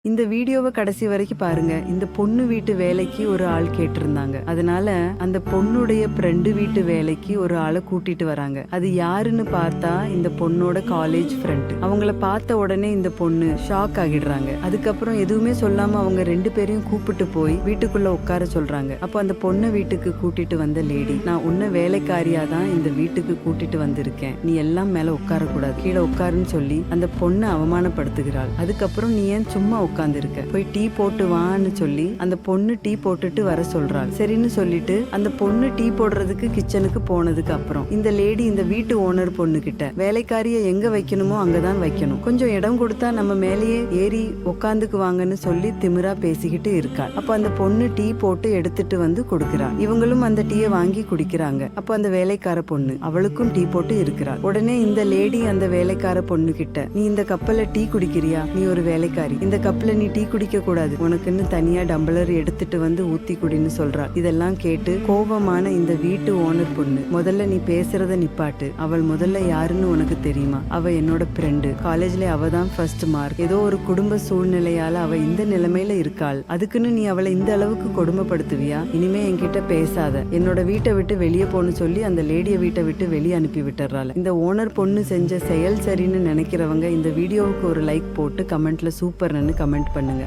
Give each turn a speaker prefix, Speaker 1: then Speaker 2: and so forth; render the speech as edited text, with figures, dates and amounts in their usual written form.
Speaker 1: இந்த வீடியோவை கடைசி வரைக்கும் பாருங்க. இந்த பொண்ணு வீட்டு வேலைக்கு ஒரு ஆள் கேட்டிருந்தாங்க. அதனால அந்த பொண்ணுடைய ஃப்ரெண்டு வீட்டு வேலைக்கு ஒரு ஆளை கூட்டிட்டு வராங்க. அது யாருன்னு பார்த்தா இந்த பொண்ணோட காலேஜ் ஃப்ரெண்ட். அவங்கள பார்த்த உடனே இந்த பொண்ணு ஷாக் ஆகிடுறாங்க. அதுக்கப்புறம் எதுவுமே சொல்லாம அவங்க 2 பேரையும் கூப்பிட்டு போய் வீட்டுக்குள்ள உட்கார சொல்றாங்க. அப்போ அந்த பொண்ணை வீட்டுக்கு கூட்டிட்டு வந்த லேடி, நான் உன்ன வேலைக்காரியா தான் இந்த வீட்டுக்கு கூட்டிட்டு வந்திருக்கேன், நீ எல்லாம் மேல உட்கார கூடாது, கீழே உட்காருன்னு சொல்லி அந்த பொண்ணை அவமானப்படுத்துகிறாள். அதுக்கப்புறம் நீ ஏன் சும்மா உட்கார்ந்து இருக்க, போய் டீ போட்டு வான்னு சொல்லி அந்த பொண்ணு டீ போட்டுட்டு வர சொல்றாள். சரின்னு சொல்லிட்டு அந்த பொண்ணு டீ போடுறதுக்கு கிச்சனுக்கு போனதுக்கு அப்புறம் இந்த லேடி இந்த வீட்டு ஓனர் பொண்ணு கிட்ட, வேலைக்காரிய எங்க வைக்கணுமோ அங்கதான் வைக்கணும், கொஞ்சம் இடம் கொடுத்தா நம்ம மேலேயே ஏறி உட்காந்துக்கு வாங்கன்னு சொல்லி திமிரா பேசிக்கிட்டு இருக்காள். அப்ப அந்த பொண்ணு டீ போட்டு எடுத்துட்டு வந்து கொடுக்கிறாள். இவங்களும் அந்த டீயை வாங்கி குடிக்கிறாங்க. அப்ப அந்த வேலைக்கார பொண்ணு அவளுக்கும் டீ போட்டு இருக்கிறாள். உடனே இந்த லேடி அந்த வேலைக்கார பொண்ணு கிட்ட, நீ இந்த கப்பல டீ குடிக்கிறியா, நீ ஒரு வேலைக்காரி, இந்த கப்பல நீ டீ குடிக்க கூடாது, உனக்குன்னு தனியா டம்ளர் எடுத்துட்டு வந்து ஊத்தி குடின்னு சொல்றாள். இதெல்லாம் கேட்டு கோபமான இந்த வீட்டு ஓனர் பொண்ணு, முதல்ல நீ பேசுறத நிப்பாட்டு, அவள் முதல்ல யாருன்னு உனக்கு தெரியுமா, அவ என்னோட ஃப்ரெண்டு, காலேஜ்ல அவ தான் ஃபர்ஸ்ட் மார்க், ஏதோ ஒரு குடும்ப சூழ்நிலையால அவ இந்த நிலைமையில இருக்காள், அதுக்குன்னு நீ அவளை இந்த அளவுக்கு கொடுமைப்படுத்துவியா, இனிமே என்கிட்ட பேசாத, என்னோட வீட்டை விட்டு வெளியே போன்னு சொல்லி அந்த லேடிய வீட்டை விட்டு வெளியே அனுப்பி விட்டுறாள். இந்த ஓனர் பொண்ணு செஞ்ச செயல் சரின்னு நினைக்கிறவங்க இந்த வீடியோவுக்கு ஒரு லைக் போட்டு கமெண்ட்ல சூப்பர்னு கமெண்ட் பண்ணுங்க.